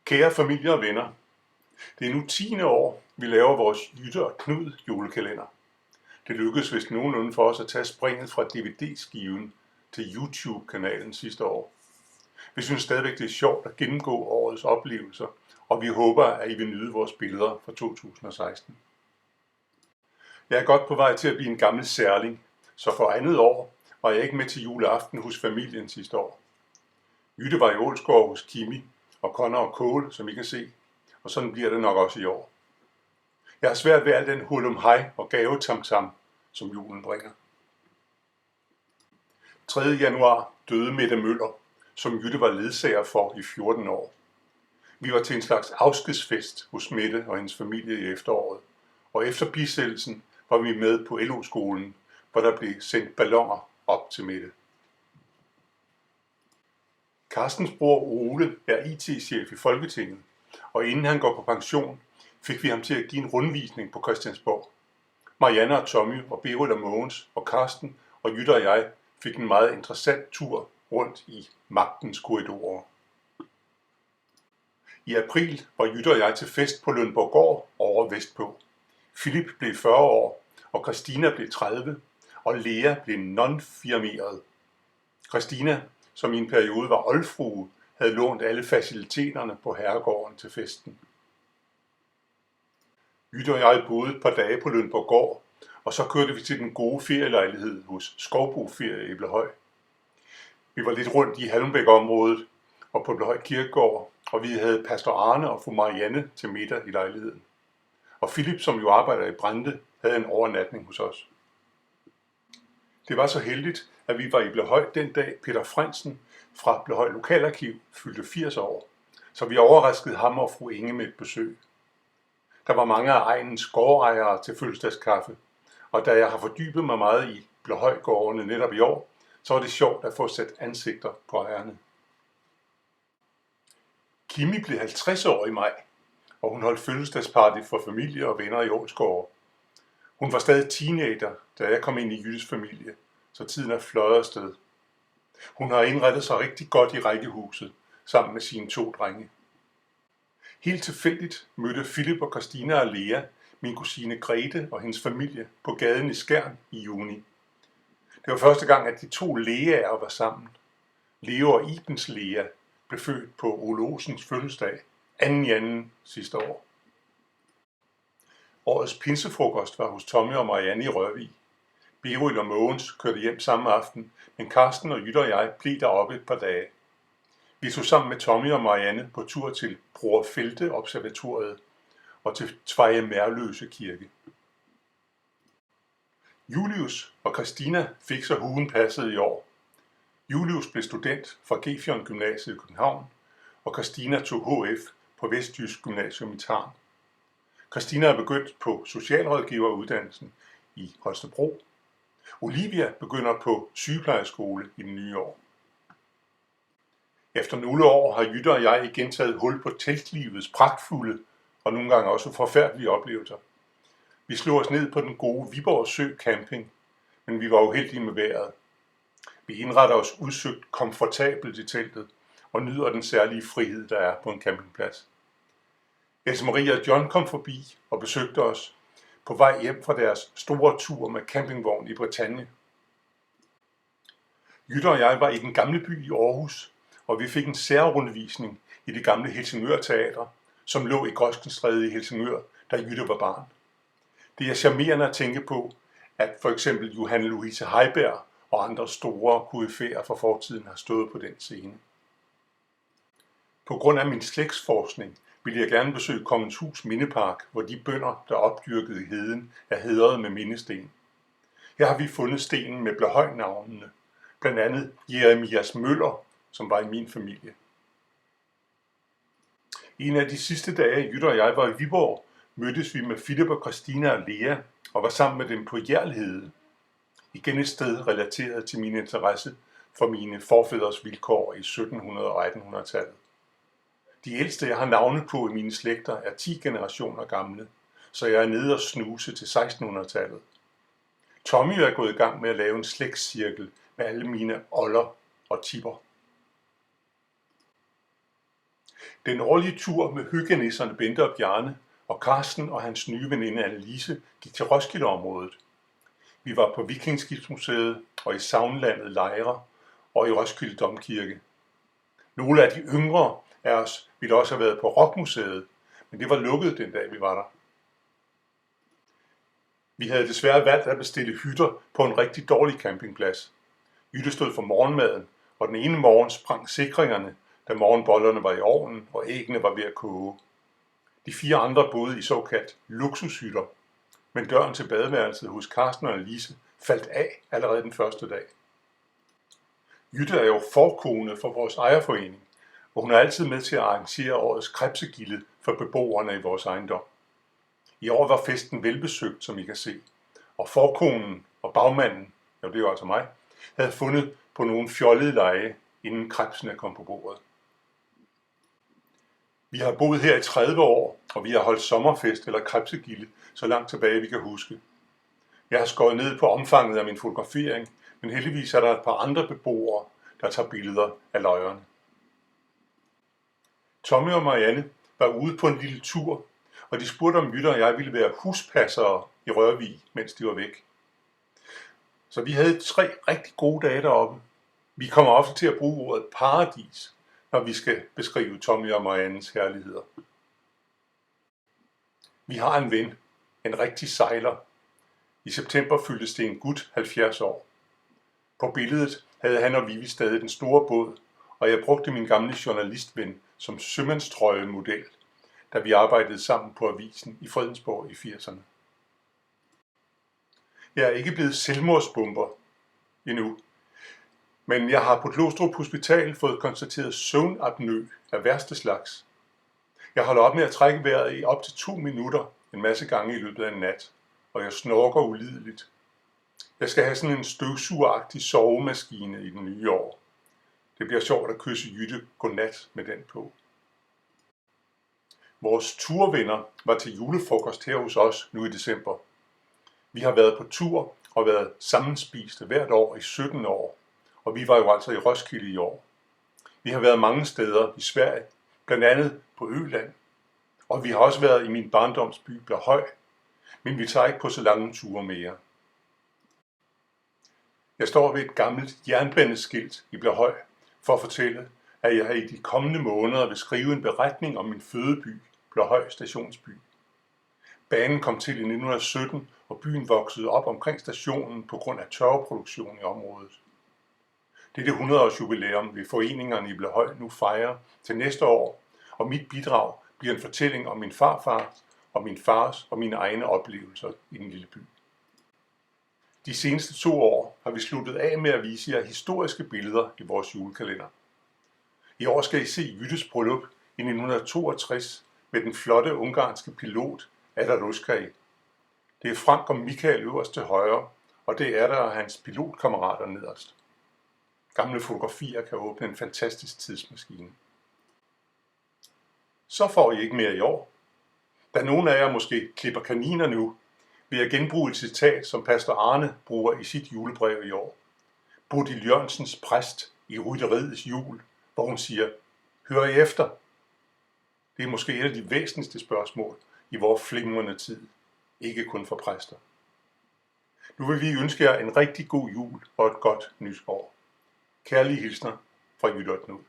Kære familie og venner, det er nu 10. år, vi laver vores Jytte og Knud julekalender. Det lykkedes vist nogenlunde for os at tage springet fra DVD-skiven til YouTube-kanalen sidste år. Vi synes stadigvæk, det er sjovt at gennemgå årets oplevelser, og vi håber, at I vil nyde vores billeder fra 2016. Jeg er godt på vej til at blive en gammel særling, så for andet år var jeg ikke med til juleaften hos familien sidste år. Jytte var i Ålsgård hos Kimi og Connor og Cole, som I kan se, og sådan bliver det nok også i år. Jeg har svært ved al den hurlumhej og gavetamtam, som julen bringer. 3. januar døde Mette Møller, som Jytte var ledsager for i 14 år. Vi var til en slags afskedsfest hos Mette og hendes familie i efteråret, og efter bisættelsen var vi med på LO-skolen, hvor der blev sendt balloner op til Mette. Carstens bror Ole er IT-chef i Folketinget, og inden han går på pension, fik vi ham til at give en rundvisning på Christiansborg. Marianne og Tommy og Berit og Mogens og Carsten og Jytte og jeg fik en meget interessant tur rundt i magtens korridorer. I april var Jytte og jeg til fest på Lønborggård over vestpå. Philip blev 40 år, og Christina blev 30, og Lea blev non-firmeret. Christina, som i en periode var oldfrue, havde lånt alle faciliteterne på herregården til festen. Jytte og jeg boede et par dage på Lønborggård, og så kørte vi til den gode ferielejlighed hos Skovbo Ferie i Blehøj. Vi var lidt rundt i Halmbæk-området og på Blehøj Kirkegård, og vi havde pastor Arne og fru Marianne til middag i lejligheden. Og Philip, som jo arbejder i Brande, havde en overnatning hos os. Det var så heldigt, at vi var i Blehøj den dag Peter Frandsen fra Blehøj Lokalarkiv fyldte 80 år, så vi overraskede ham og fru Inge med et besøg. Der var mange af egnens gårdejere til fødselsdagskaffe, og da jeg har fordybet mig meget i Blehøjgårdene netop i år, så var det sjovt at få sat ansigter på ejerne. Kimi blev 50 år i maj, og hun holdt fødselsdagsparty for familie og venner i Ålsgård. Hun var stadig teenager, da jeg kom ind i Jyttes familie, så tiden er fløjet afsted. Hun har indrettet sig rigtig godt i rækkehuset, sammen med sine 2 drenge. Helt tilfældigt mødte Philip og Christina og Lea min kusine Grete og hendes familie på gaden i Skjern i juni. Det var første gang, at de 2 Leaer var sammen. Leo og Ibens Lea blev født på Ole Olsens fødselsdag, 2. januar sidste år. Årets pinsefrokost var hos Tommy og Marianne i Rørvig. Berit og Mogens kørte hjem samme aften, men Carsten og Jytte og jeg blev deroppe et par dage. Vi tog sammen med Tommy og Marianne på tur til Bror Felte Observatoriet og til Tveje Mærløse Kirke. Julius og Christina fik så huen passet i år. Julius blev student fra Gefion Gymnasiet i København, og Christina tog HF på Vestjysk Gymnasium i Tarm. Christina er begyndt på socialrådgiveruddannelsen i Holstebro. Olivia begynder på sygeplejeskole i det nye år. Efter nogle år har Jytte og jeg igen taget hul på teltlivets pragtfulde og nogle gange også forfærdelige oplevelser. Vi slog os ned på den gode Viborg Sø camping, men vi var uheldige med vejret. Vi indretter os udsøgt komfortabelt i teltet og nyder den særlige frihed, der er på en campingplads. Else Marie og John kom forbi og besøgte os på vej hjem fra deres store tur med campingvogn i Bretagne. Jytte og jeg var i den gamle by i Aarhus, og vi fik en særrundvisning i det gamle Helsingør Teater, som lå i Grøskenstræde i Helsingør, da Jytte var barn. Det er charmerende at tænke på, at for eksempel Johanne Louise Heiberg og andre store koryfæer fra fortiden har stået på den scene. På grund af min slægtsforskning ville jeg gerne besøge Kongens Hus Mindepark, hvor de bønder, der opdyrkede heden, er hædret med mindesten. Her har vi fundet stenen med Blehøj-navnene, blandt andet Jeremias Møller, som var i min familie. En af de sidste dage, Jytte og jeg var i Viborg, mødtes vi med Philip og Christina og Lea og var sammen med dem på Hjerlhede. Igen et sted relateret til min interesse for mine forfædres vilkår i 1700- og 1800-tallet. De ældste, jeg har navne på i mine slægter, er 10 generationer gamle, så jeg er nede og snuse til 1600-tallet. Tommy er gået i gang med at lave en slægtscirkel med alle mine older og tipper. Den årlige tur med hyggenisserne Bente og Bjarne og Karsten og hans nye veninde Annelise gik til Roskildeområdet. Vi var på Vikingeskibsmuseet og i Sagnlandet Lejre og i Roskilde Domkirke. Nogle af de yngre af os ville også have været på Rockmuseet, men det var lukket den dag vi var der. Vi havde desværre valgt at bestille hytter på en rigtig dårlig campingplads. Jytte stod for morgenmaden, og den ene morgen sprang sikringerne, da morgenbollerne var i ovnen og æggene var ved at koge. De 4 andre boede i såkaldt luksushytter, men døren til badeværelset hos Karsten og Annelise faldt af allerede den første dag. Jytte er jo forkone for vores ejerforening, og hun er altid med til at arrangere årets krebsegilde for beboerne i vores ejendom. I år var festen velbesøgt, som I kan se, og forkonen og bagmanden, det er jo altså mig, havde fundet på nogle fjollede lege, inden krebsene kom på bordet. Vi har boet her i 30 år, og vi har holdt sommerfest eller krebsegilde, så langt tilbage vi kan huske. Jeg har skåret ned på omfanget af min fotografering, men heldigvis er der et par andre beboere, der tager billeder af løjerne. Tommy og Marianne var ude på en lille tur, og de spurgte om Jytte og jeg ville være huspassere i Rørvig, mens de var væk. Så vi havde 3 rigtig gode dage deroppe. Vi kommer ofte til at bruge ordet paradis, når vi skal beskrive Tommy og Mariannes herligheder. Vi har en ven, en rigtig sejler. I september fyldte Sten Gut 70 år. På billedet havde han og Vivi stadig den store båd, og jeg brugte min gamle journalistven som sømandstrøjemodel, da vi arbejdede sammen på avisen i Fredensborg i 80'erne. Jeg er ikke blevet selvmordsbomber endnu, men jeg har på Glostrup Hospital fået konstateret søvnapnø af værste slags. Jeg holder op med at trække vejret i op til 2 minutter en masse gange i løbet af en nat, og jeg snorker ulideligt. Jeg skal have sådan en støvsugeragtig sovemaskine i den nye år. Det bliver sjovt at kysse Jytte godnat med den på. Vores turvenner var til julefrokost her hos os nu i december. Vi har været på tur og været sammenspiste hvert år i 17 år, og vi var jo altså i Roskilde i år. Vi har været mange steder i Sverige, blandt andet på Øland, og vi har også været i min barndomsby Blåhøj, men vi tager ikke på så lange ture mere. Jeg står ved et gammelt jernbaneskilt i Blåhøj for at fortælle, at jeg i de kommende måneder vil skrive en beretning om min fødeby, Blåhøj Stationsby. Banen kom til i 1917, og byen voksede op omkring stationen på grund af tørveproduktion i området. Dette 100-års jubilæum vil foreningerne i Blåhøj nu fejre til næste år, og mit bidrag bliver en fortælling om min farfar og min fars og mine egne oplevelser i den lille by. De seneste 2 år har vi sluttet af med at vise jer historiske billeder i vores julekalender. I år skal I se Jyttes bryllup i 1962 med den flotte ungarske pilot Ada Ruskay. Det er Frank og Michael øverst til højre, og det er der og hans pilotkammerater nederst. Gamle fotografier kan åbne en fantastisk tidsmaskine. Så får I ikke mere i år. Da nogle af jer måske klipper kaniner nu, vil jeg genbruge et citat, som pastor Arne bruger i sit julebrev i år. Bodil Jørgensens præst i Rytteriets jul, hvor hun siger, hør I efter? Det er måske et af de væsentligste spørgsmål i vores flimrende tid, ikke kun for præster. Nu vil vi ønske jer en rigtig god jul og et godt nytår. Kærlige hilsner fra Jytte og Knud.